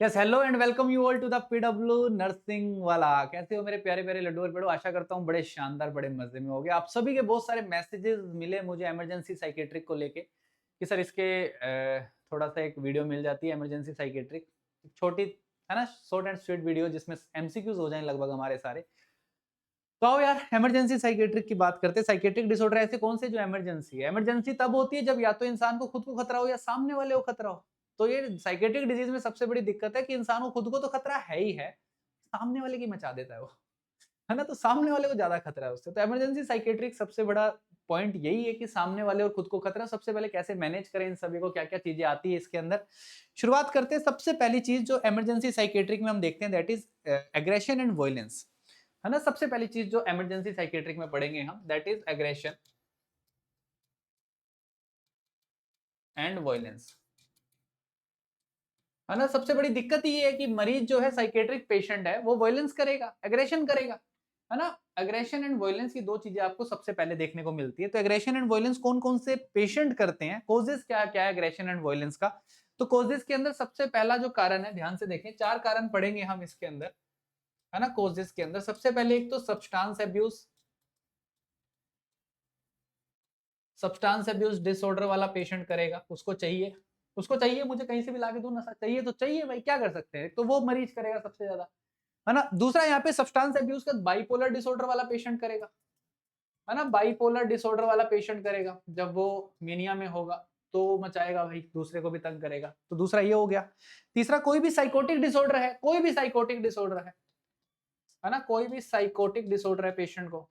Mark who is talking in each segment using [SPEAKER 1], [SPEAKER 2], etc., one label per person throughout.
[SPEAKER 1] Yes, hello and welcome you all to the PW nursing वाला। कैसे हो मेरे प्यारे प्यारे लड्डू और पेड़ो? आशा करता हूँ बड़े शानदार बड़े मजे में होगे। आप सभी के बहुत सारे मैसेजेस मिले मुझे इमरजेंसी साइकेट्रिक को लेके कि सर इसके थोड़ा सा एक वीडियो मिल जाती है इमरजेंसी साइकेट्रिक, छोटी है ना, शॉर्ट एंड स्वीट वीडियो जिसमें एमसीक्यूज हो जाए लगभग हमारे सारे। तो आओ यार इमरजेंसी साइकेट्रिक की बात करते हैं। साइकेट्रिक डिसऑर्डर ऐसे कौन से जो इमरजेंसी है? इमरजेंसी तब होती है जब या तो इंसान को खुद को खतरा हो या सामने वाले को खतरा हो। तो ये साइकेट्रिक डिजीज में सबसे बड़ी दिक्कत है कि इंसान को खुद को तो खतरा है ही है, सामने वाले की मचा देता है वो, है ना? तो सामने वाले को ज्यादा खतरा है उससे। तो इमरजेंसी साइकेट्रिक सबसे बड़ा पॉइंट यही है कि सामने वाले और खुद को खतरा। सबसे पहले कैसे मैनेज करें इन सभी को, क्या क्या चीजें आती है इसके अंदर, शुरुआत करते हैं। सबसे पहली चीज जो इमरजेंसी साइकेट्रिक में हम देखते हैं that is aggression and violence, है ना। सबसे पहली चीज जो इमरजेंसी साइकेट्रिक में पढ़ेंगे हम that is aggression and violence, है ना। सबसे बड़ी दिक्कत ये है कि मरीज जो है साइकेट्रिक पेशेंट है वो वॉयलेंस करेगा, एग्रेशन करेगा, है ना। एग्रेशन एंड वॉयलेंस की दो चीजें आपको सबसे पहले देखने को मिलती है। तो एग्रेशन एंड वॉयलेंस कौन कौन से पेशेंट करते हैं, कोजेस क्या क्या है एग्रेशन एंड वॉयलेंस का? तो कोजेस के अंदर सबसे पहला जो कारण है, ध्यान से देखें, चार कारण पढ़ेंगे हम इसके अंदर, है ना। कोजेस के अंदर सबसे पहले एक तो substance abuse, substance abuse disorder वाला पेशेंट करेगा। उसको चाहिए मुझे कहीं से भी लाके दो नशा, चाहिए तो चाहिए भाई, क्या कर सकते हैं, तो वो मरीज करेगा सबसे ज्यादा, है ना। दूसरा यहाँ पे सब्सटेंस अब्यूज का बाइपोलर डिसऑर्डर वाला पेशेंट करेगा, है ना। बाइपोलर डिसऑर्डर वाला पेशेंट करेगा, जब वो मेनिया में होगा तो मचाएगा भाई, दूसरे को भी तंग करेगा। तो दूसरा ये हो गया। तीसरा, कोई भी साइकोटिक डिसऑर्डर है, कोई भी साइकोटिक डिसऑर्डर है ना, कोई भी साइकोटिक डिसऑर्डर है पेशेंट को,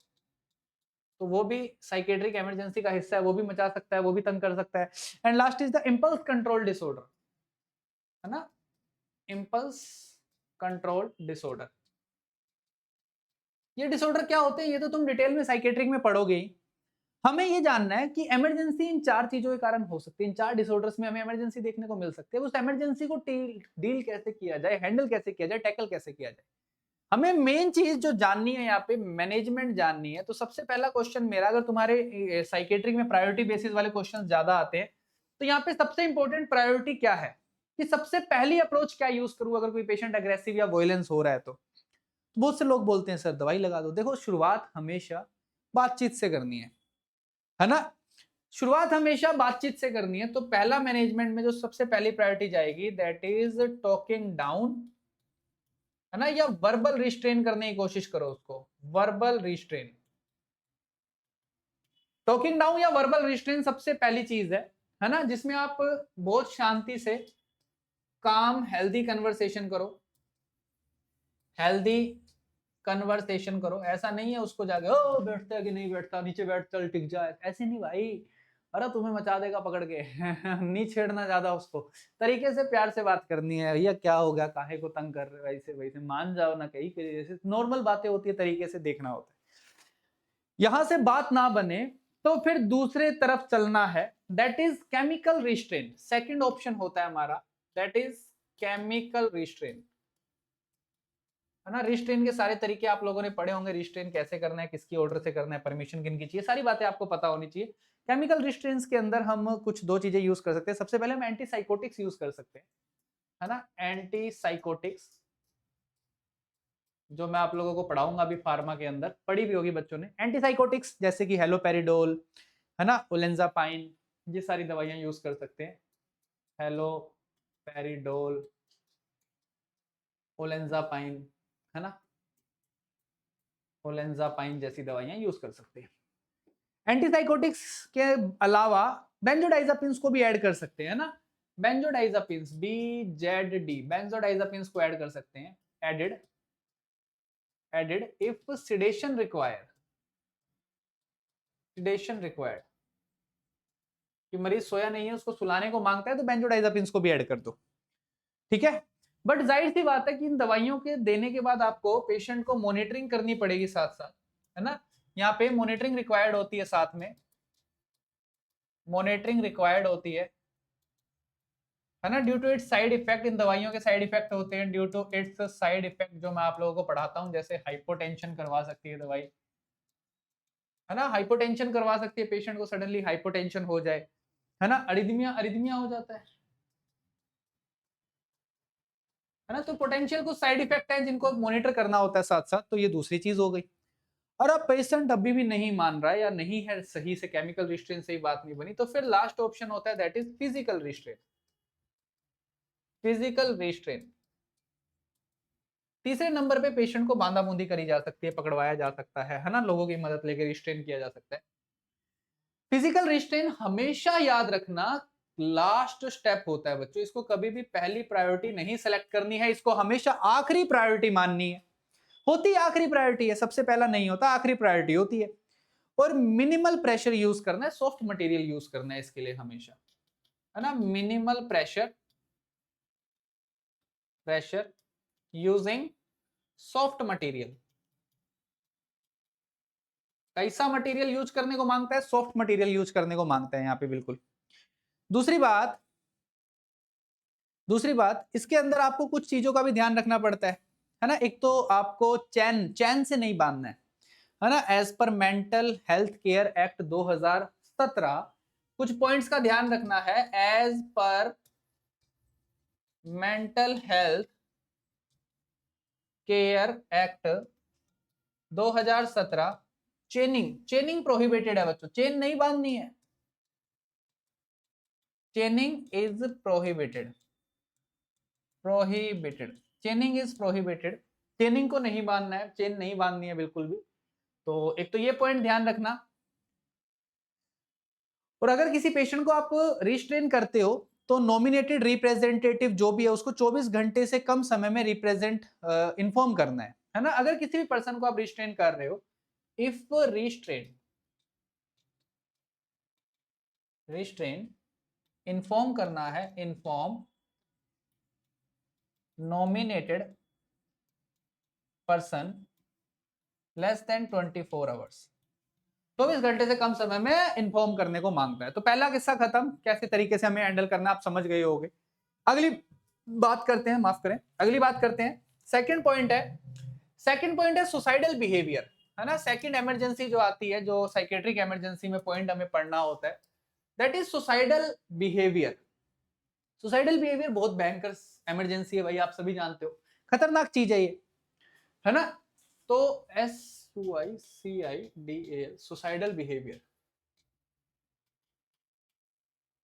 [SPEAKER 1] तो वो भी साइकेट्रिक इमरजेंसी का हिस्सा है, वो भी मचा सकता है, वो भी तंग कर सकता है। And last is the impulse control disorder, है ना, इम्पल्स कंट्रोल डिसऑर्डर। ये डिसऑर्डर क्या होते हैं ये तो तुम डिटेल में साइकेट्रिक में पढ़ोगे ही। हमें ये जानना है कि इमरजेंसी इन चार चीजों के कारण हो सकती है, इन चार डिसऑर्डर्स में हमें इमरजेंसी देखने को मिल सकती है। उस इमरजेंसी को डील कैसे किया जाए, हैंडल कैसे किया जाए, टैकल कैसे किया जाए, हमें मेन चीज जो जाननी है यहाँ पे, मैनेजमेंट जाननी है। तो सबसे पहला क्वेश्चन मेरा, अगर तुम्हारे साइकेट्रिक में प्रायोरिटी बेसिस वाले क्वेश्चन ज्यादा आते हैं, तो यहाँ पे सबसे इंपॉर्टेंट प्रायोरिटी क्या है कि सबसे पहली अप्रोच क्या यूज करूं अगर कोई पेशेंट अग्रेसिव या वॉयलेंस हो रहा है। तो बहुत से लोग बोलते हैं सर दवाई लगा दो। देखो, शुरुआत हमेशा बातचीत से करनी है ना। शुरुआत हमेशा बातचीत से करनी है। तो पहला मैनेजमेंट में जो सबसे पहली प्रायोरिटी जाएगी दैट इज टॉकिंग डाउन, है ना, या वर्बल रिस्ट्रेन करने की कोशिश करो उसको, वर्बल रिस्ट्रेन। टॉकिंग डाउन या वर्बल रिस्ट्रेन सबसे पहली चीज है ना, जिसमें आप बहुत शांति से काम हेल्दी कन्वर्सेशन करो, हेल्दी कन्वर्सेशन करो। ऐसा नहीं है उसको जाके ओ बैठता है कि नहीं बैठता, नीचे बैठ, चल टिक जा, ऐसे नहीं भाई, अरे तुम्हें मचा देगा पकड़ के नहीं छेड़ना ज्यादा उसको, तरीके से प्यार से बात करनी है। भैया क्या हो गया, काहे को तंग कर रहे हो, ऐसे वैसे मान जाओ ना, कहीं के जैसे नॉर्मल बातें होती है, तरीके से देखना होता है। यहां से बात ना बने तो फिर दूसरे तरफ चलना है, that is chemical restrain. Second option होता है हमारा, दैट इज केमिकल रिस्ट्रेन, है ना। रिस्ट्रेन के सारे तरीके आप लोगों ने पढ़े होंगे, रिस्ट्रेन कैसे करना है, किसकी ऑर्डर से करना है, परमिशन किन की चाहिए, सारी बातें आपको पता होनी चाहिए। केमिकल रिस्ट्रेन्स के अंदर हम कुछ दो चीजें यूज कर सकते हैं। सबसे पहले हम एंटीसाइकोटिक्स यूज कर सकते हैं, है ना। एंटीसाइकोटिक्स जो मैं आप लोगों को पढ़ाऊंगा अभी, फार्मा के अंदर पढ़ी भी होगी बच्चों ने। एंटीसाइकोटिक्स जैसे कि हेलोपेरिडोल, है ना, ओलेंजापाइन, ये सारी दवाइयां यूज कर सकते हैं। हेलोपेरिडोल, ओलेंजापाइन, है ना, ओलेंजापाइन जैसी दवाइयां यूज कर सकते हैं। एंटीसाइकोटिक्स के अलावा बेंजोडाइजापिन्स को भी ऐड कर सकते हैं, ना। बेंजोडाइजापिन्स, BZD, बेंजोडाइजापिन्स को ऐड कर सकते हैं, added, added if sedation required, sedation required, कि मरीज सोया नहीं है, उसको सुलाने को मांगता है, तो बेंजोडाइजापिन्स को भी ऐड कर दो, ठीक है। बट जाहिर सी बात है कि इन दवाइयों के देने के बाद आपको पेशेंट को मॉनिटरिंग करनी पड़ेगी साथ साथ, है ना। यहाँ पे मॉनिटरिंग रिक्वायर्ड होती है, साथ में मॉनिटरिंग रिक्वायर्ड होती है ना। Due to its side effect, इन दवाइयों के साइड इफेक्ट होते हैं, due to its side effect जो मैं आप लोगों को पढ़ाता हूँ, जैसे हाइपोटेंशन करवा सकती है दवाई, है ना। हाइपोटेंशन करवा सकती है, पेशेंट को सडनली हाइपोटेंशन हो जाए, है ना, अरिदमिया, अरिदमिया हो जाता है, है ना। तो पोटेंशियल कुछ साइड इफेक्ट है जिनको मॉनिटर करना होता है साथ साथ, तो ये दूसरी चीज हो गई। और अब पेशेंट अभी भी नहीं मान रहा है या नहीं है सही से, केमिकल रिस्ट्रेंट से ही बात नहीं बनी, तो फिर लास्ट ऑप्शन होता है that is physical restraint. Physical restraint. तीसरे नंबर पे पेशेंट को बांधा बूंदी करी जा सकती है, पकड़वाया जा सकता है ना, लोगों की मदद लेकर रिस्ट्रेन किया जा सकता है। फिजिकल रिस्ट्रेन हमेशा याद रखना लास्ट स्टेप होता है बच्चों, इसको कभी भी पहली प्रायोरिटी नहीं सेलेक्ट करनी है, इसको हमेशा आखिरी प्रायोरिटी माननी है। होती आखिरी प्रायोरिटी है, सबसे पहला नहीं होता, आखिरी प्रायोरिटी होती है। और मिनिमल प्रेशर यूज करना है, सॉफ्ट मटेरियल यूज करना है इसके लिए हमेशा, है ना। Minimal pressure using soft material. कैसा मटेरियल यूज करने को मांगता है? सॉफ्ट मटेरियल यूज करने को मांगता है यहाँ पे, बिल्कुल। दूसरी बात इसके अंदर आपको कुछ चीजों का भी ध्यान रखना पड़ता है ना। एक तो आपको चैन से नहीं बांधना है ना। As per mental health care act 2017 कुछ पॉइंट्स का ध्यान रखना है। As per mental health care act 2017 chaining prohibited है बच्चों, चेन नहीं बांधनी है। Chaining is prohibited. Chaining is prohibited. Chaining को नहीं बांधना है, चेन नहीं बांधनी है बिल्कुल भी। तो एक तो ये पॉइंट ध्यान रखना। और अगर किसी पेशेंट को आप रिस्ट्रेन करते हो तो नॉमिनेटेड रिप्रेजेंटेटिव जो भी है उसको 24 घंटे से कम समय में रिप्रेजेंट इन्फॉर्म करना है ना। अगर किसी भी पर्सन को आप रिस्ट्रेन कर रहे हो, इफ रिस्ट्रेन इन्फॉर्म करना है, inform nominated person less than 24 hours, 24 घंटे से कम समय में इन्फॉर्म करने को मांगता है। तो पहला किस्सा खत्म, कैसे तरीके से हमें हैंडल करना आप समझ गए होगे। अगली बात करते हैं, माफ करें, अगली बात करते हैं। सेकंड पॉइंट है सुसाइडल बिहेवियर, है ना। सेकंड इमरजेंसी जो आती है, जो साइकेट्रिक इमरजेंसी में पॉइंट हमें पढ़ना होता है, that is suicidal behaviour. Suicidal behaviour बहुत भयंकर इमरजेंसी है भाई, आप सभी जानते हो, खतरनाक चीज है ये, है ना। तो SUICIDAL suicidal behaviour.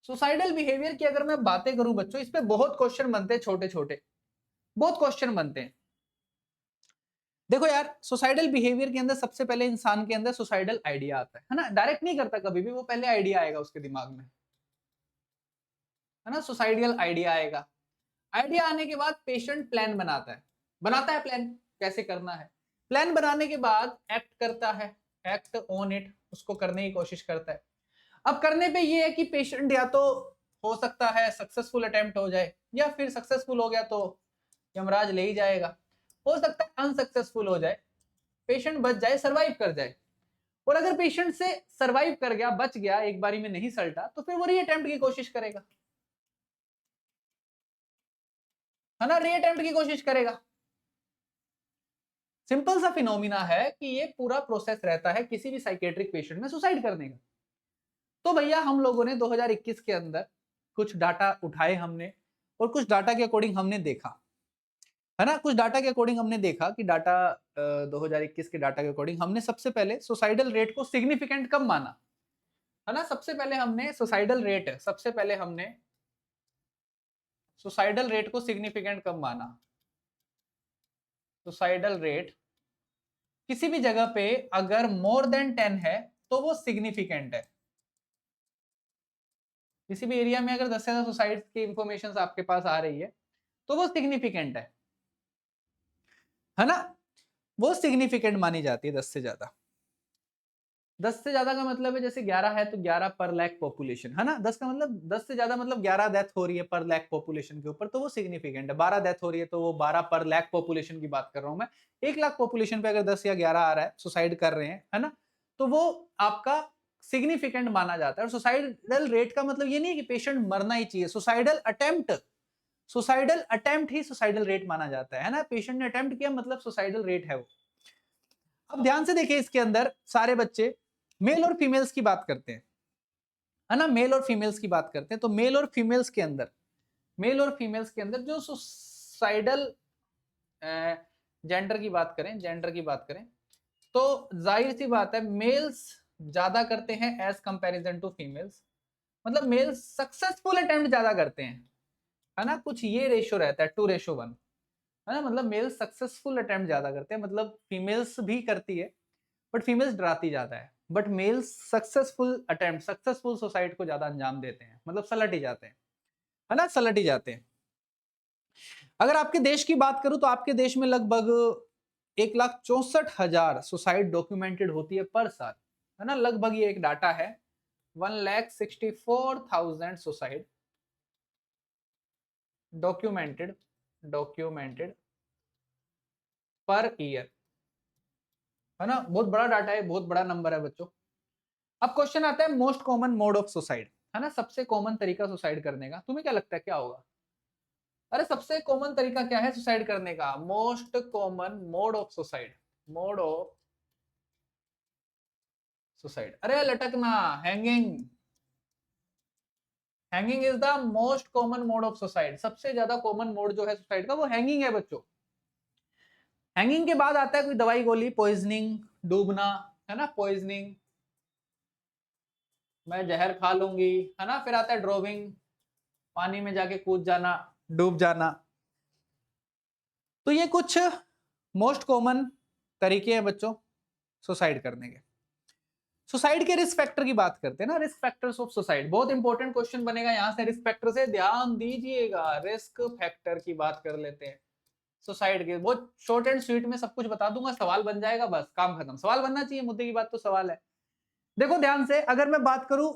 [SPEAKER 1] Suicidal behaviour की अगर मैं बातें करूं बच्चों, इस पे बहुत क्वेश्चन बनते हैं, छोटे छोटे बहुत क्वेश्चन बनते हैं। देखो यार, सुसाइडल बिहेवियर के अंदर सबसे पहले इंसान के अंदर सुसाइडल आइडिया आता है ना। डायरेक्ट नहीं करता कभी भी, वो पहले आइडिया आएगा उसके दिमाग में, है ना। सुसाइडल आइडिया आएगा, आइडिया आने के बाद पेशेंट प्लान बनाता है प्लान कैसे करना है। प्लान बनाने के बाद एक्ट करता है, एक्ट ऑन इट, उसको करने की कोशिश करता है। अब करने पे ये है कि पेशेंट या तो हो सकता है सक्सेसफुल अटेम्प्ट हो जाए, या फिर सक्सेसफुल हो गया तो यमराज ले ही जाएगा। हो सकता है अनसक्सेसफुल हो जाए, पेशेंट बच जाए, सरवाइव कर जाए। और अगर पेशेंट से सरवाइव कर गया, बच गया, एक बारी में नहीं सल्टा, तो फिर वो रीअटेम्प्ट की कोशिश करेगा, है ना। रीअटेम्प्ट की कोशिश करेगा। सिंपल सा फिनोमिना है कि ये पूरा प्रोसेस रहता है किसी भी साइकेट्रिक पेशेंट में सुसाइड करने का। तो भैया हम लोगों ने 2021 के अंदर कुछ डाटा उठाए हमने, और कुछ डाटा के अकॉर्डिंग हमने देखा, है ना। कुछ डाटा के अकॉर्डिंग हमने देखा कि डाटा 2021 के डाटा के अकॉर्डिंग हमने सबसे पहले सुसाइडल रेट को सिग्निफिकेंट कब माना, है ना। सबसे पहले हमने सुसाइडल रेट को सिग्निफिकेंट कब माना। सुसाइडल रेट किसी भी जगह पे अगर मोर देन 10 है तो वो सिग्निफिकेंट है। किसी भी एरिया में अगर 10 से ज्यादा सुसाइड की इंफॉर्मेशन आपके पास आ रही है तो वो सिग्निफिकेंट है ना। वो सिग्निफिकेंट मानी जाती है 10 से ज्यादा। 10 से ज्यादा का मतलब है जैसे 11 है तो 11 पर लाख पॉपुलेशन, है ना। 10 का मतलब 10 से ज्यादा मतलब 11 डेथ हो रही है पर लाख पॉपुलेशन के ऊपर, तो वो सिग्निफिकेंट है। 12 डेथ हो रही है तो वो 12 पर लाख पॉपुलेशन की बात कर रहा हूं मैं। 1 लाख पॉपुलेशन पे अगर 10 या 11 आ रहा है, सुसाइड कर रहे हैं, है ना, तो वो आपका सिग्निफिकेंट माना जाता है। और सुसाइडल रेट का मतलब ये नहीं है कि पेशेंट मरना ही चाहिए, सुसाइडल अटेम्प्ट ही सुसाइडल रेट माना जाता है ना। पेशेंट ने अटेम्प्ट किया मतलब सुसाइडल रेट है वो। अब ध्यान से देखिए, इसके अंदर सारे बच्चे मेल और फीमेल्स की बात करते हैं, है ना। मेल और फीमेल्स की बात करते हैं, तो मेल और फीमेल्स के अंदर जो सुसाइडल जेंडर की बात करें तो जाहिर सी बात है मेल्स ज्यादा करते हैं एज कंपैरिजन टू फीमेल्स, मतलब मेल्स सक्सेसफुल अटेम्प्ट ज्यादा करते हैं, है ना, कुछ ये रेशियो रहता है 2:1, है ना, मतलब मेल्स सक्सेसफुल अटेम्प्ट ज्यादा करते हैं, मतलब फीमेल्स भी करती है बट फीमेल्स डराती ज्यादा है, but males successful attempt successful suicide को ज्यादा अंजाम देते हैं, मतलब सलट ही जाते हैं, है ना, सलट ही जाते हैं। अगर आपके देश की बात करूं तो आपके देश में लगभग 1,64,000 सुसाइड डॉक्यूमेंटेड होती है पर साल, है ना, लगभग ये एक डाटा है 1,64,000 सुसाइड डॉक्यूमेंटेड पर ईयर, है ना, बहुत बड़ा डाटा है, बहुत बड़ा नंबर है बच्चों। अब क्वेश्चन आता है most common mode of suicide, है ना, सबसे कॉमन तरीका सुसाइड करने का, तुम्हें क्या लगता है क्या होगा? अरे सबसे कॉमन तरीका क्या है सुसाइड करने का? Most common mode of suicide, mode of suicide, अरे लटकना, hanging, hanging is the most common mode of suicide, सबसे ज्यादा कॉमन मोड जो है सुसाइड का वो हैंगिंग है बच्चों। हैंगिंग के बाद आता है कोई दवाई गोली, पॉइजनिंग, डूबना, है ना, पॉइजनिंग, मैं जहर खा लूंगी, है ना, फिर आता है ड्रोविंग, पानी में जाके कूद जाना, डूब जाना। तो ये कुछ मोस्ट कॉमन तरीके हैं बच्चों सुसाइड करने के। सुसाइड के रिस्क फैक्टर की बात करते हैं ना, रिस्क फैक्टर्स ऑफ सुसाइड, बहुत इंपॉर्टेंट क्वेश्चन बनेगा यहां से, रिस्क फैक्टर से ध्यान दीजिएगा, रिस्क फैक्टर की बात कर लेते हैं सुसाइड के, बहुत शॉर्ट एंड स्वीट में सब कुछ बता दूंगा, सवाल बन जाएगा, बस काम खत्म, सवाल बनना चाहिए, मुद्दे की बात तो सवाल है। देखो ध्यान से, अगर मैं बात करूं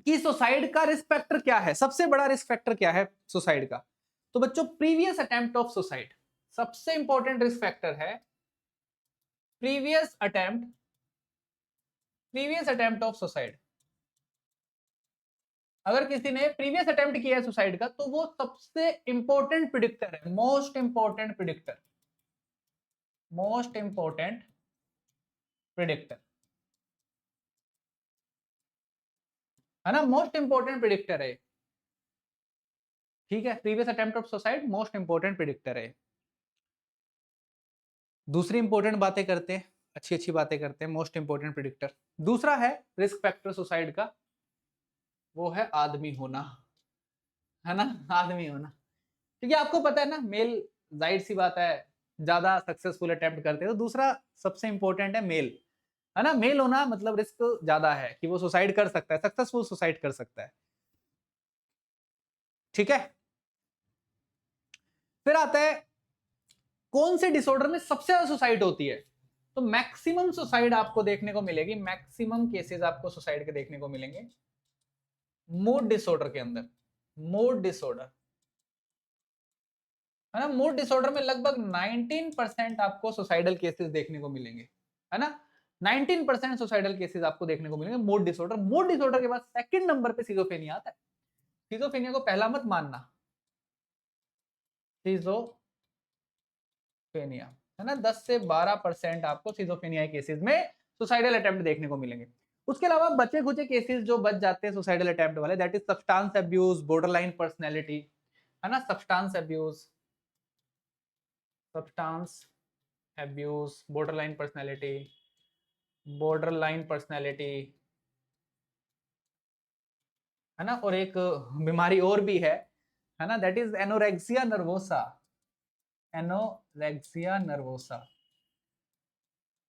[SPEAKER 1] कि सुसाइड का रिस्क फैक्टर क्या है, सबसे बड़ा रिस्क फैक्टर क्या है सुसाइड का, तो बच्चों प्रीवियस अटेम्प्ट ऑफ सुसाइड, सबसे इंपॉर्टेंट रिस्क फैक्टर है प्रीवियस अटेम्प्ट ऑफ सुसाइड। अगर किसी ने प्रीवियस अटेम्प्ट किया है सुसाइड का तो वो सबसे इंपॉर्टेंट प्रिडिक्टर है, मोस्ट इंपॉर्टेंट प्रिडिक्टर, है ना, मोस्ट इंपॉर्टेंट प्रिडिक्टर है, ठीक है, previous attempt of suicide most important predictor है। दूसरी इंपॉर्टेंट बातें करते हैं, अच्छी अच्छी बातें करते हैं, मोस्ट इंपॉर्टेंट प्रिडिक्टर। दूसरा है रिस्क फैक्टर सुसाइड का, वो है आदमी होना, है ना, आदमी होना, क्योंकि आपको पता है ना मेल जाहिर सी बात है ज्यादा सक्सेसफुल अटेम्प्ट करते हैं, तो दूसरा सबसे इंपॉर्टेंट है मेल, है ना, मेल होना मतलब रिस्क ज्यादा है कि वो सुसाइड कर सकता है, सक्सेसफुल सुसाइड कर सकता है, ठीक है। फिर आता है कौन से डिसऑर्डर में सबसे ज्यादा सुसाइड होती है, तो मैक्सिमम सुसाइड आपको देखने को मिलेगी, मैक्सिमम केसेस आपको सुसाइड के देखने को मिलेंगे मूड डिसऑर्डर के अंदर, मूड डिसऑर्डर, है ना, मूड डिसऑर्डर में लगभग 19% आपको सुसाइडल केसेस देखने को मिलेंगे, है ना, 19% सुसाइडल केसेस आपको देखने को मिलेंगे मूड डिसऑर्डर। मूड डिसऑर्डर के बाद सेकंड नंबर पे सिजोफ्रेनिया आता है, सिजोफ्रेनिया को पहला मत मानना, सिजोफ्रेनिया, है ना, 10 से 12% आपको सिजोफ्रेनिया केसेस में सुसाइडल अटेम्प्ट देखने को मिलेंगे। उसके अलावा बचे खुचे केसेस जो बच जाते हैं सुसाइडल अटेम्प्ट वाले, that is substance abuse, borderline personality, है ना, सब्सटेंस अब्यूज, बॉर्डरलाइन पर्सनैलिटी, है ना, और एक बीमारी और भी है ना, दैट इज एनोरेक्सिया नर्वोसा,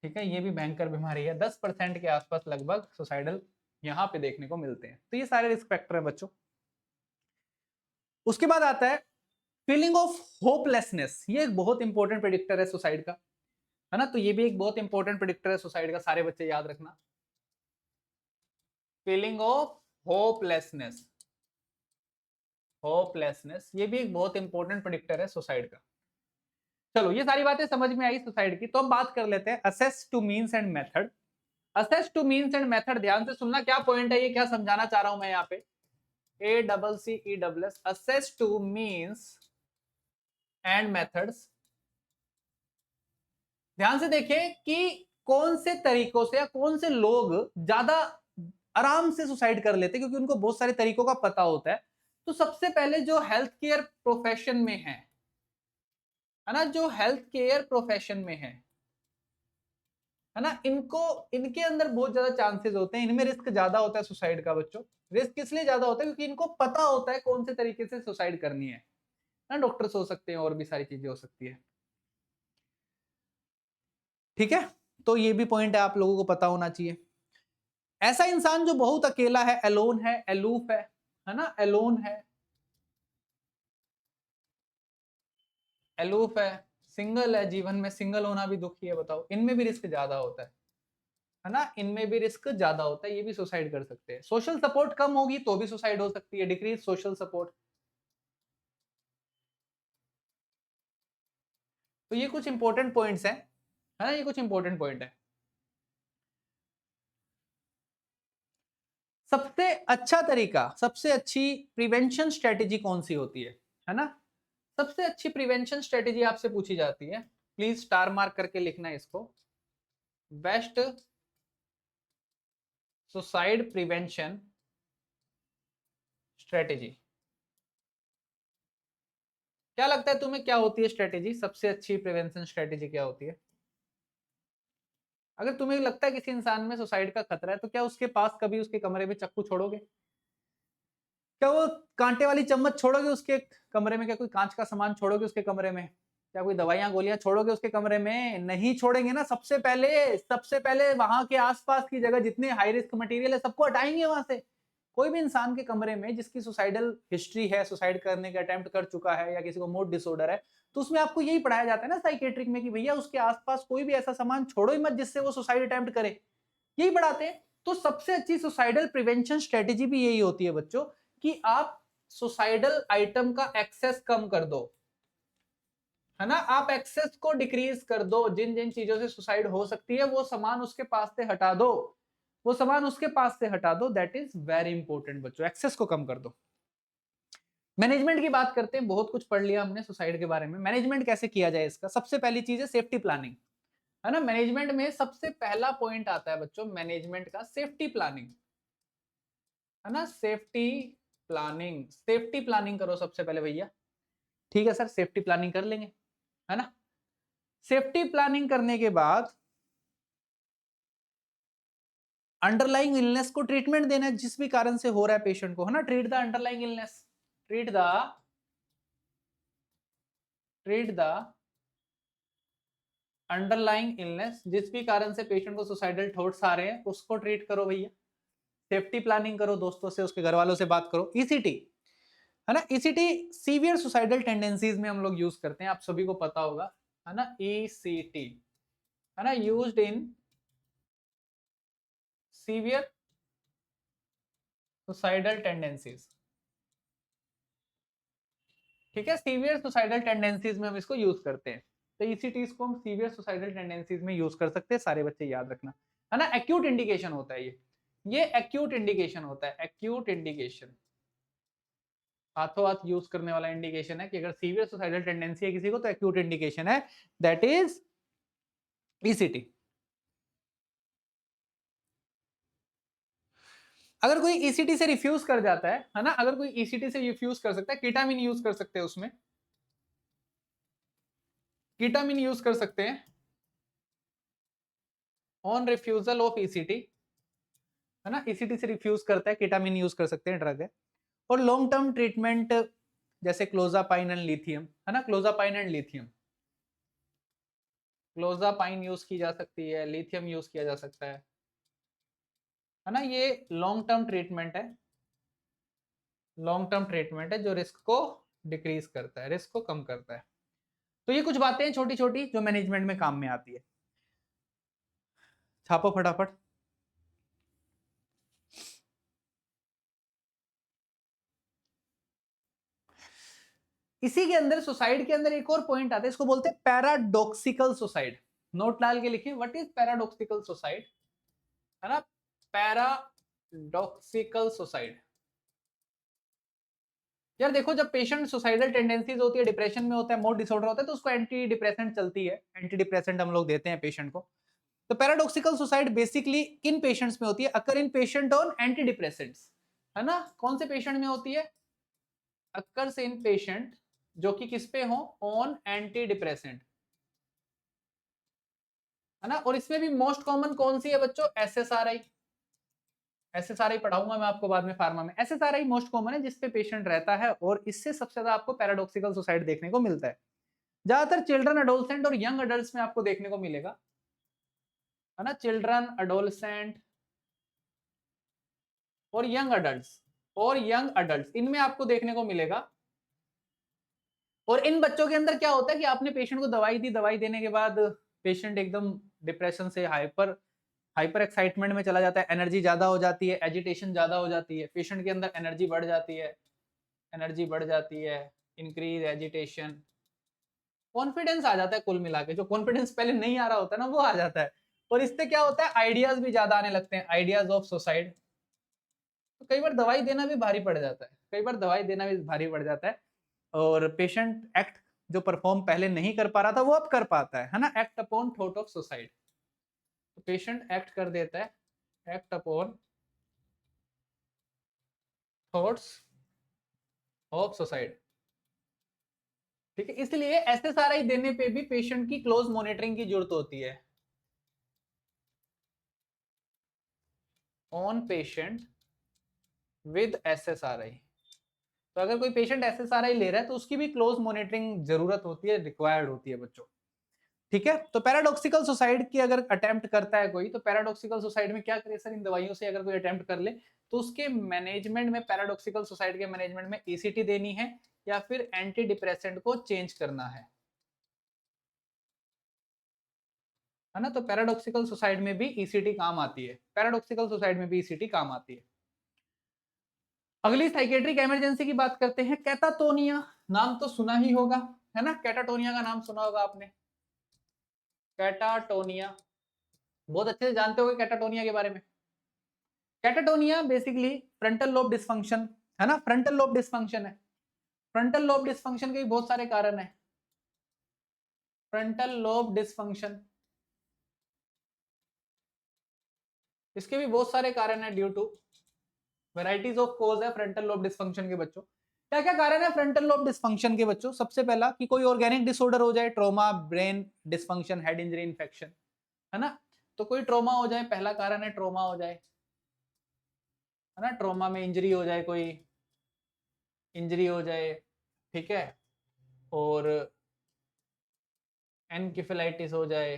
[SPEAKER 1] ठीक है, ये भी भयंकर बीमारी है, 10% के आसपास लगभग सुसाइडल यहां पे देखने को मिलते हैं। तो ये सारे रिस्क फैक्टर है बच्चों। उसके बाद आता है फीलिंग ऑफ होपलेसनेस, ये एक बहुत इंपॉर्टेंट प्रेडिक्टर है सुसाइड का, है ना, तो ये भी एक बहुत इंपॉर्टेंट प्रेडिक्टर है सुसाइड का, सारे बच्चे याद रखना, फीलिंग ऑफ होपलेसनेस, ये भी एक बहुत इंपॉर्टेंट प्रेडिक्टर है सुसाइड का। चलो ये सारी बातें समझ में आई सुसाइड की, तो हम बात कर लेते हैं assess two means and method. Assess two means and method, ध्यान से सुनना, क्या पॉइंट है ये, क्या समझाना चाह रहा हूं मैं यहाँ पे, ACCESS, assess two means and methods. ध्यान से देखिए कि कौन से तरीकों से या कौन से लोग ज्यादा आराम से सुसाइड कर लेते हैं, क्योंकि उनको बहुत सारे तरीकों का पता होता है, तो सबसे पहले जो हेल्थ केयर प्रोफेशन में है ना, जो हेल्थ केयर प्रोफेशन में है ना, इनको, इनके अंदर बहुत ज्यादा चांसेस होते हैं, इनमें रिस्क ज्यादा होता है सुसाइड का बच्चों। रिस्क इसलिए ज्यादा होता है क्योंकि इनको पता होता है कौन से तरीके से सुसाइड करनी है ना, डॉक्टर्स हो सकते हैं और भी सारी चीजें हो सकती है। ठीक है, तो ये भी पॉइंट है, आप लोगों को पता होना चाहिए। ऐसा इंसान जो बहुत अकेला है, एलोन है, एलूफ है ना, एलोन है, एलूफ है, सिंगल है, जीवन में सिंगल होना भी दुखी है, बताओ, इनमें भी रिस्क ज्यादा होता है ना, इनमें भी रिस्क ज्यादा होता है, ये भी सुसाइड कर सकते हैं। सोशल सपोर्ट कम होगी तो भी सुसाइड हो सकती है, डिक्रीज सोशल सपोर्ट। तो ये कुछ इंपॉर्टेंट पॉइंट्स हैं, है ना, ये कुछ इंपॉर्टेंट पॉइंट है। सबसे अच्छा तरीका, सबसे अच्छी प्रिवेंशन स्ट्रेटेजी कौन सी होती है ना, सबसे अच्छी प्रिवेंशन स्ट्रेटेजी आपसे पूछी जाती है, प्लीज स्टार मार्क करके लिखना है इसको। Best suicide prevention strategy. क्या लगता है तुम्हें, क्या होती है स्ट्रेटेजी, सबसे अच्छी प्रिवेंशन स्ट्रेटेजी क्या होती है? अगर तुम्हें लगता है किसी इंसान में सुसाइड का खतरा है तो क्या उसके पास कभी उसके कमरे में चाकू छोड़ोगे? क्या वो कांटे वाली चम्मच छोड़ोगे उसके कमरे में? क्या कोई कांच का सामान छोड़ोगे उसके कमरे में? क्या कोई दवाइयां गोलियां छोड़ोगे उसके कमरे में? नहीं छोड़ेंगे ना। सबसे पहले वहां के आसपास की जगह जितने हाई रिस्क मटेरियल है सबको हटाएंगे वहां से। कोई भी इंसान के कमरे में जिसकी सुसाइडल हिस्ट्री है, सुसाइड करने का अटेम्प्ट कर चुका है, या किसी को मूड डिसऑर्डर है, तो उसमें आपको यही पढ़ाया जाता है ना साइकेट्रिक में कि भैया उसके आसपास कोई भी ऐसा सामान छोड़ो ही मत जिससे वो सुसाइड अटेम्प्ट करे, यही पढ़ाते हैं। तो सबसे अच्छी सुसाइडल प्रिवेंशन स्ट्रेटेजी भी यही होती है बच्चों, कि आप सुसाइडल आइटम का एक्सेस कम कर दो, है ना, आप एक्सेस को डिक्रीज कर दो। जिन जिन चीजों से सुसाइड हो सकती है वो सामान उसके पास से हटा दो, वो सामान उसके पास से हटा दो। दैट इज वेरी इंपॉर्टेंट बच्चों, एक्सेस को कम कर दो। मैनेजमेंट की बात करते हैं, बहुत कुछ पढ़ लिया हमने सुसाइड के बारे में। मैनेजमेंट कैसे किया जाए इसका, सबसे पहली चीज है सेफ्टी प्लानिंग, है ना। मैनेजमेंट में सबसे पहला पॉइंट आता है बच्चों मैनेजमेंट का, सेफ्टी प्लानिंग, है ना, सेफ्टी प्लानिंग। सेफ्टी प्लानिंग करो सबसे पहले भैया। ठीक है सर, सेफ्टी प्लानिंग कर लेंगे, है ना। सेफ्टी प्लानिंग करने के बाद अंडरलाइंग इलनेस को ट्रीटमेंट देना है, जिस भी कारण से हो रहा है पेशेंट को, है ना। Treat the underlying illness, treat the underlying illness, जिस भी कारण से पेशेंट को सुसाइडल थॉट्स आ रहे हैं उसको ट्रीट करो भैया। सेफ्टी प्लानिंग करो, दोस्तों से, उसके घर वालों से बात करो। ईसीटी, है ना, ईसीटी सीवियर सुसाइडल टेंडेंसीज में हम लोग यूज करते हैं, आप सभी को पता होगा, है ना। ईसीटी, है ना, used in severe suicidal tendencies. ठीक है, सीवियर सुसाइडल टेंडेंसीज में हम इसको यूज करते हैं। तो ईसीटीज को हम सीवियर सुसाइडल टेंडेंसीज में यूज कर सकते हैं, सारे बच्चे याद रखना, है ना। एक्यूट इंडिकेशन होता है ये एक्यूट इंडिकेशन होता है, एक्यूट इंडिकेशन, हाथों हाथ यूज करने वाला इंडिकेशन है कि अगर सीवियर सुसाइडल टेंडेंसी है किसी को तो एक्यूट इंडिकेशन है, दैट इज ईसीटी। अगर कोई ईसीटी से रिफ्यूज कर जाता है ना, अगर कोई ईसीटी से रिफ्यूज कर सकता है, कीटामिन यूज कर सकते हैं उसमें, कीटामिन यूज कर सकते हैं ऑन रिफ्यूजल ऑफ ईसीटी, है ना। ईसीटी से रिफ्यूज करता है, कीटामिन यूज कर सकते हैं, ड्रग है। और लॉन्ग टर्म ट्रीटमेंट जैसे क्लोजापाइन एंड लिथियम, है ना, clozapine and lithium, clozapine use की जा सकती है, लिथियम यूज किया जा सकता है ना। ये लॉन्ग टर्म ट्रीटमेंट है, लॉन्ग टर्म ट्रीटमेंट है जो रिस्क को डिक्रीज करता है, रिस्क को कम करता है। तो ये कुछ बातें हैं छोटी छोटी जो मैनेजमेंट में काम में आती है। छापो फटाफट। इसी के अंदर सुसाइड के अंदर एक और पॉइंट आता है, इसको बोलते हैं पैराडॉक्सिकल सुसाइड। नोट डाल के लिखिए, व्हाट इज पैराडॉक्सिकल सुसाइड, है ना। पैराडॉक्सिकल सुसाइड, यार देखो, जब पेशेंट सुसाइडल टेंडेंसीज होती है, डिप्रेशन में होता है, मूड डिसऑर्डर होता है, तो उसको एंटी डिप्रेसेंट चलती है, एंटी डिप्रेसेंट हम लोग देते हैं पेशेंट को। तो पैराडॉक्सिकल सुसाइड बेसिकली किन पेशेंट्स में होती है, अकर इन पेशेंट ऑन एंटी डिप्रेसेंट्स, है ना। कौन से पेशेंट में होती है, अकर्स इन पेशेंट जो कि किस पे हो, ऑन एंटी डिप्रेसेंट, है ना। और इसमें भी मोस्ट कॉमन कौन सी है बच्चों, एसएसआरआई। एसएसआरआई पढ़ाऊंगा मैं आपको बाद में फार्मा में। एसएसआरआई मोस्ट कॉमन है जिसपे पेशेंट रहता है, और इससे सबसे ज्यादा आपको पैराडॉक्सिकल सुसाइड देखने को मिलता है। ज्यादातर चिल्ड्रन, एडोलसेंट और यंग अडल्ट में आपको देखने को मिलेगा, है ना। चिल्ड्रन, एडोलसेंट और यंग अडल्ट इनमें आपको देखने को मिलेगा। और इन बच्चों के अंदर क्या होता है कि आपने पेशेंट को दवाई दी, दवाई देने के बाद पेशेंट एकदम डिप्रेशन से हाइपर एक्साइटमेंट में चला जाता है, एनर्जी ज्यादा हो जाती है, एजिटेशन ज्यादा हो जाती है, पेशेंट के अंदर एनर्जी बढ़ जाती है, इंक्रीज एजिटेशन, कॉन्फिडेंस आ जाता है। कुल मिला के जो कॉन्फिडेंस पहले नहीं आ रहा होता है ना, वो आ जाता है। और इससे क्या होता है, आइडियाज भी ज्यादा आने लगते हैं, आइडियाज ऑफ सुसाइड। तो कई बार दवाई देना भी भारी पड़ जाता है, और पेशेंट एक्ट जो परफॉर्म पहले नहीं कर पा रहा था वो अब कर पाता है ना। Act upon thought of suicide, तो पेशेंट एक्ट कर देता है, act upon thoughts of suicide. ठीक है, इसलिए एसएसआरआई देने पे भी पेशेंट की क्लोज मॉनिटरिंग की जरूरत होती है। ऑन पेशेंट विद एसएसआरआई, तो अगर कोई पेशेंट एसएसआरआई ले रहा है तो उसकी भी क्लोज मॉनिटरिंग जरूरत होती है, रिक्वायर्ड होती है बच्चों। ठीक है, तो पैराडॉक्सिकल सुसाइड की अगर अटेम्प्ट करता है कोई, तो पैराडॉक्सिकल सुसाइड में क्या करे सर, इन दवाइयों से अगर कोई अटेम्प्ट कर ले तो उसके मैनेजमेंट में, पैराडॉक्सिकल सुसाइड के मैनेजमेंट में ईसीटी देनी है या फिर एंटी डिप्रेसेंट को चेंज करना है ना। तो पैराडॉक्सिकल सुसाइड में भी ईसीटी काम आती है, अगली साइकेट्रिक इमरजेंसी की बात करते हैं, कैटाटोनिया। नाम तो सुना ही होगा, है ना, कैटाटोनिया का नाम सुना होगा आपने। कैटाटोनिया बहुत अच्छे से जानते होगे कैटाटोनिया के बारे में। Catatonia basically frontal lobe dysfunction, है ना, फ्रंटल लोब डिस्फंक्शन है। फ्रंटल लोब डिस्फंक्शन के बहुत सारे कारण है। फ्रंटल लोब डिस्फंक्शन, इसके भी बहुत सारे कारण है, ड्यू टू वैरायटीज ऑफ कोज है फ्रंटल लोब डिस्फंक्शन के बच्चों। क्या क्या कारण है फ्रंटल लोब डिस्फंक्शन के बच्चों, सबसे पहला कि कोई ऑर्गेनिक डिसऑर्डर हो जाए, trauma, brain dysfunction, head injury, infection, है ना। तो कोई ट्रॉमा हो जाए, पहला कारण है ट्रॉमा हो जाए, है ना, ट्रॉमा में इंजरी हो जाए, कोई इंजरी हो जाए, ठीक है, और एनकेफेलाइटिस हो जाए,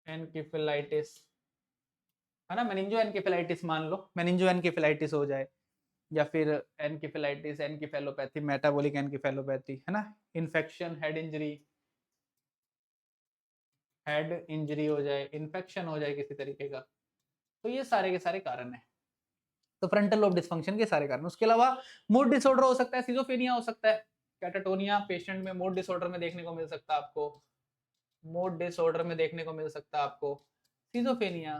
[SPEAKER 1] एनकेफेलाइटिस, है ना, मेनिंजो एनकेफेलाइटिस मान लो, मेनिंजो एनकेफेलाइटिस हो जाए, या फिर एनकेफेलाइटिस, एनकेफेलोपैथी, मेटाबॉलिक एनकेफेलोपैथी, है ना, इन्फेक्शन, हेड इंजरी हो जाए, इन्फेक्शन हो जाए किसी तरीके का। तो ये सारे के सारे कारण है, तो फ्रंटल लोब डिस्फंक्शन के सारे कारण। उसके अलावा मूड डिसऑर्डर हो सकता है, सिजोफ्रेनिया हो सकता है। कैटाटोनिया पेशेंट में मूड डिसऑर्डर में देखने को मिल सकता है आपको, मूड डिसऑर्डर में देखने को मिल सकता है आपको, सिजोफ्रेनिया,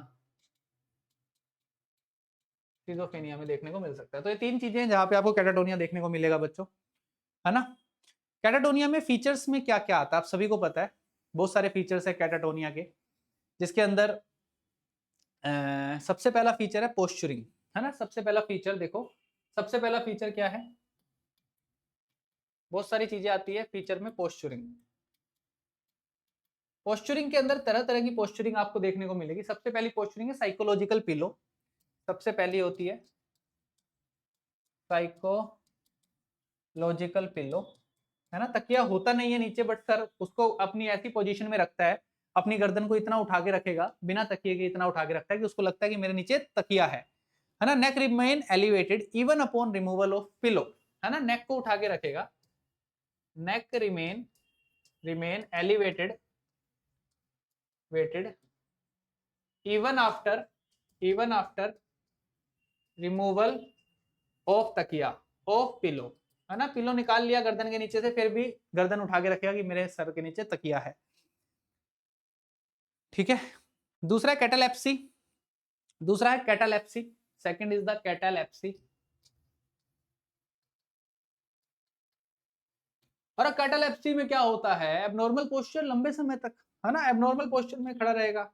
[SPEAKER 1] सिजोफ्रेनिया में देखने को मिल सकता है। तो ये तीन चीजें हैं जहां पे आपको कैटाटोनिया देखने को मिलेगा बच्चों, है ना। कैटाटोनिया में फीचर्स में क्या क्या आता है आप सभी को पता है, बहुत सारे फीचर्स है कैटाटोनिया के, जिसके अंदर सबसे पहला फीचर है पोस्चरिंग, है ना। सबसे पहला फीचर देखो, सबसे पहला फीचर क्या है, बहुत सारी चीजें आती है फीचर में, पोस्चरिंग। पोस्चरिंग के अंदर तरह तरह की पोस्चरिंग आपको देखने को मिलेगी। सबसे पहली पोस्चरिंग है साइकोलॉजिकल पिलो, सबसे पहली होती है साइकोलॉजिकल पिलो, है ना। तकिया होता नहीं है नीचे, बट सर उसको अपनी ऐसी पोजीशन में रखता है, अपनी गर्दन को इतना उठा के रखेगा, बिना तकिए के इतना उठा के रखता है कि उसको लगता है कि मेरे नीचे तकिया है ना। Neck remain elevated even upon removal of pillow, है ना, नेक को उठा के रखेगा, neck remain elevated weighted even after removal of तकिया, ऑफ पिलो, है ना। पिलो निकाल लिया गर्दन के नीचे से, फिर भी गर्दन उठा के रखेगा कि मेरे सर के नीचे तकिया है, ठीक है। दूसरा है catalepsy, second is the catalepsy. और कैटालेप्सी में क्या होता है, एबनॉर्मल पोस्चर लंबे समय तक, है ना, एबनॉर्मल पोस्चर में खड़ा रहेगा,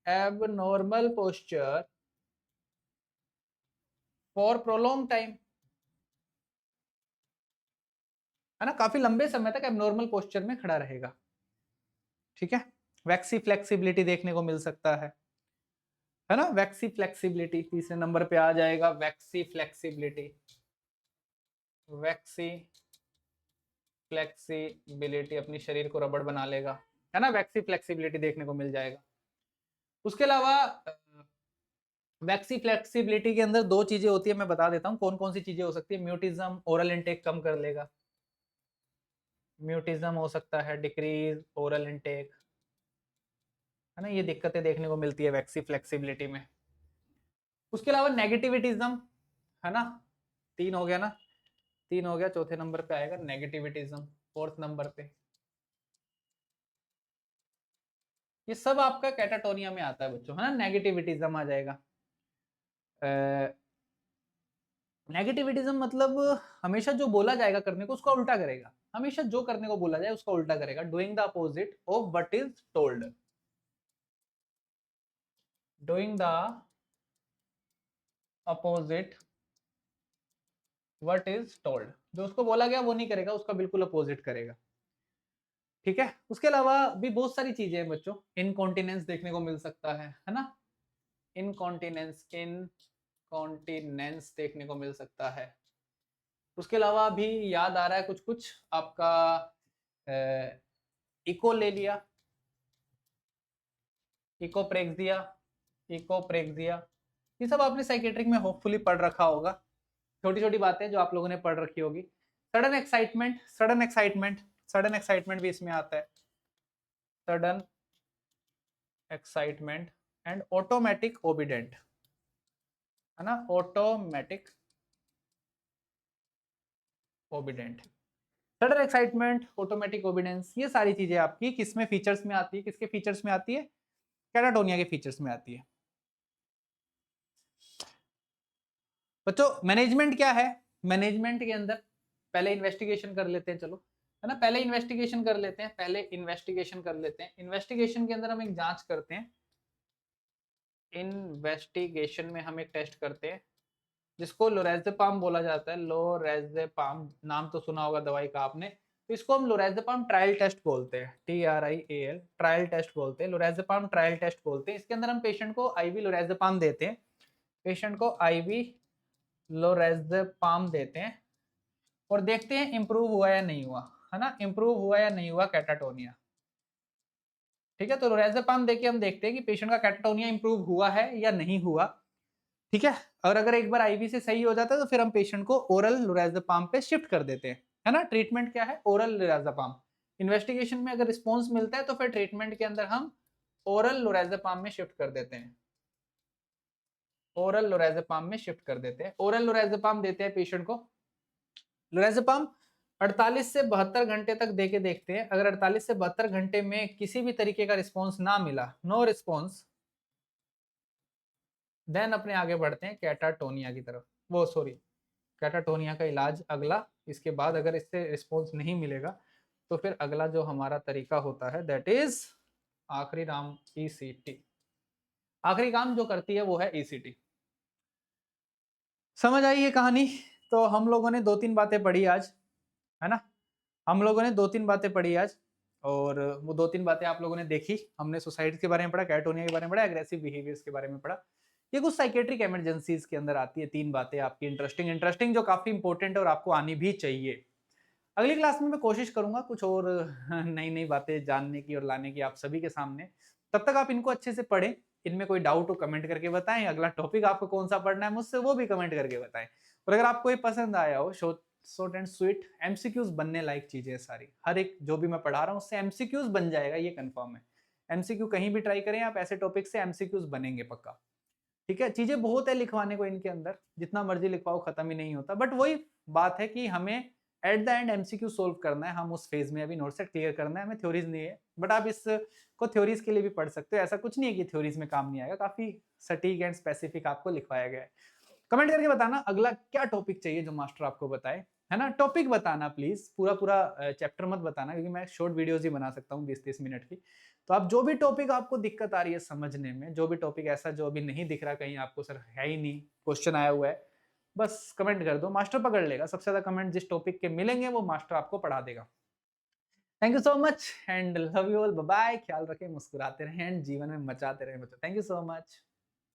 [SPEAKER 1] abnormal posture for prolong time, है ना, काफी लंबे समय तक एबनॉर्मल पोस्चर में खड़ा रहेगा। ठीक है, वैक्सी फ्लेक्सिबिलिटी देखने को मिल सकता है ना, वैक्सी फ्लेक्सिबिलिटी तीसरे नंबर पे आ जाएगा, वैक्सी फ्लेक्सिबिलिटी, वैक्सी फ्लेक्सिबिलिटी, अपनी शरीर को रबड़ बना लेगा, है ना, वैक्सी फ्लेक्सिबिलिटी देखने को मिल जाएगा। उसके अलावा वैक्सी फ्लेक्सिबिलिटी के अंदर दो चीजें होती है, मैं बता देता हूँ कौन कौन सी चीजें हो सकती है। म्यूटिज्म, ओरल इनटेक कम कर लेगा, म्यूटिज्म हो सकता है, डिक्रीज ओरल इनटेक, है ना, ये दिक्कतें देखने को मिलती है वैक्सी फ्लेक्सिबिलिटी में। उसके अलावा नेगेटिविटिज्म, है ना, 3 हो गया ना, 3 हो गया, चौथे नंबर पे आएगा नेगेटिविटिज्म, 4th नंबर पे। ये सब आपका कैटाटोनिया में आता है बच्चों, है ना, नेगेटिविटिज्म आ जाएगा। नेगेटिविटिज्म मतलब हमेशा जो बोला जाएगा करने को उसका उल्टा करेगा, हमेशा जो करने को बोला जाए उसका उल्टा करेगा, doing the opposite of what is told, doing the opposite what is told, जो उसको बोला गया वो नहीं करेगा, उसका बिल्कुल अपोजिट करेगा। ठीक है, उसके अलावा भी बहुत सारी चीजें हैं बच्चों, इनकॉन्टिनेंस देखने को मिल सकता है ना, इनकॉन्टिनेंस, इनकॉन्टिनेंस देखने को मिल सकता है। उसके अलावा भी याद आ रहा है कुछ कुछ आपका, इको ले लिया, इकोप्रेक्सिया, इकोप्रेक्सिया, ये सब आपने साइकेट्रिक में होपफुली पढ़ रखा होगा, छोटी छोटी बातें जो आप लोगों ने पढ़ रखी होगी। Sudden excitement, sudden excitement, sudden excitement भी इसमें आता है, sudden excitement and automatic obedient, है ना, automatic obedient, sudden excitement, automatic obedience, ये सारी चीजें आपकी किसमें फीचर्स में आती है, किसके फीचर्स में आती है, कैटाटोनिया के फीचर्स में आती है। बच्चों मैनेजमेंट क्या है, मैनेजमेंट के अंदर पहले इन्वेस्टिगेशन कर लेते हैं, चलो, है ना, पहले इन्वेस्टिगेशन कर लेते हैं, पहले इन्वेस्टिगेशन कर लेते हैं। इन्वेस्टिगेशन के अंदर हम एक जांच करते हैं, इन्वेस्टिगेशन में हम एक टेस्ट करते हैं जिसको लोरेज़ेपाम बोला जाता है, लोरेज़ेपाम, नाम तो सुना होगा दवाई का आपने, तो इसको हम लोरेज़ेपाम ट्रायल टेस्ट बोलते हैं, TRIAL, ट्रायल टेस्ट बोलते हैं, लोरेज़ेपाम ट्रायल टेस्ट बोलते हैं। इसके अंदर हम पेशेंट को IV लोरेज़ेपाम देते हैं, पेशेंट को IV लोरेज़ेपाम देते हैं और देखते हैं इंप्रूव हुआ या नहीं हुआ, है ना, इंप्रूव हुआ या नहीं हुआ कैटाटोनिया। ठीक है, तो लोरेज़ेपाम देके हम देखते हैं कि पेशेंट का कैटाटोनिया इंप्रूव हुआ है या नहीं हुआ। ठीक है, और अगर एक बार IV से सही हो जाता है तो फिर हम पेशेंट को ओरल लोरेज़ेपाम पे शिफ्ट कर देते हैं, है ना। ट्रीटमेंट क्या है, ओरल लोरेज़ेपाम। इन्वेस्टिगेशन में अगर रिस्पॉन्स मिलता है तो फिर ट्रीटमेंट के अंदर हम ओरल लोरेज़ेपाम में शिफ्ट कर देते हैं, ओरल लोरेज़ेपाम में शिफ्ट कर देते हैं। ओरल लोरेज़ेपाम देते हैं पेशेंट को, लोरेज़ेपाम 48 से 72 घंटे तक देके देखते हैं, अगर 48 से 72 घंटे में किसी भी तरीके का रिस्पॉन्स ना मिला, नो रिस्पॉन्स, देन अपने आगे बढ़ते हैं कैटाटोनिया की तरफ, वो सॉरी कैटाटोनिया का इलाज अगला। इसके बाद अगर इससे रिस्पॉन्स नहीं मिलेगा तो फिर अगला जो हमारा तरीका होता है दैट इज आखिरी नाम ECT, आखिरी काम जो करती है वो है ECT। समझ आई ये कहानी। तो हम लोगों ने 2-3 बातें पढ़ी आज, है ना, हम लोगों ने 2-3 बातें पढ़ी आज, और वो 2-3 बातें आप लोगों ने देखी। हमने सुसाइड के बारे में पढ़ा, कैटाटोनिया के बारे में पढ़ा, एग्रेसिव बिहेवियर्स के बारे में पढ़ा। ये कुछ साइकेट्रिक इमरजेंसीज के अंदर आती है 3 बातें आपकी इंटरेस्टिंग इंटरेस्टिंग जो काफी इंपॉर्टेंट है और आपको आनी भी चाहिए। अगली क्लास में मैं कोशिश करूंगा कुछ और नई नई बातें जानने की और लाने की आप सभी के सामने। तब तक आप इनको अच्छे से पढ़ें, इनमें कोई डाउट हो कमेंट करके बताएं, अगला टॉपिक आपको कौन सा पढ़ना है मुझसे वो भी कमेंट करके बताएं। और अगर आपको ये पसंद आया हो, शॉर्ट एंड स्वीट MCQs बनने लायक चीजें है सारी, हर एक जो भी मैं पढ़ा रहा हूँ उससे MCQs बन जाएगा, ये कंफर्म है। MCQ कहीं भी ट्राई करें आप, ऐसे टॉपिक से MCQs बनेंगे पक्का। ठीक है, चीजें बहुत है लिखवाने को इनके अंदर, जितना मर्जी लिखवाओ खत्म ही नहीं होता, बट वही बात है कि हमें at the end MCQ solve करना है, हम उस फेज में अभी, नोट सेट क्लियर करना है, हमें थ्योरीज नहीं है। बट आप इसको थ्योरीज के लिए भी पढ़ सकते हो, ऐसा कुछ नहीं है कि थ्योरीज में काम नहीं आएगा, काफी सटीक एंड स्पेसिफिक आपको लिखवाया गया है। कमेंट करके बताना अगला क्या टॉपिक चाहिए जो मास्टर आपको बताए, है ना, टॉपिक बताना प्लीज, पूरा पूरा चैप्टर मत बताना क्योंकि मैं शॉर्ट वीडियोस ही बना सकता हूँ 20-30 मिनट की। तो आप जो भी टॉपिक आपको दिक्कत आ रही है समझने में, जो भी टॉपिक ऐसा जो अभी नहीं दिख रहा कहीं आपको, सर है ही नहीं, क्वेश्चन आया हुआ है, बस कमेंट कर दो, मास्टर पकड़ लेगा। सबसे ज्यादा कमेंट जिस टॉपिक के मिलेंगे वो मास्टर आपको पढ़ा देगा। Thank you so much and love you all, bye bye. ख्याल रखें, मुस्कुराते रहें एंड जीवन में मचाते रहें बच्चों। Thank you so much.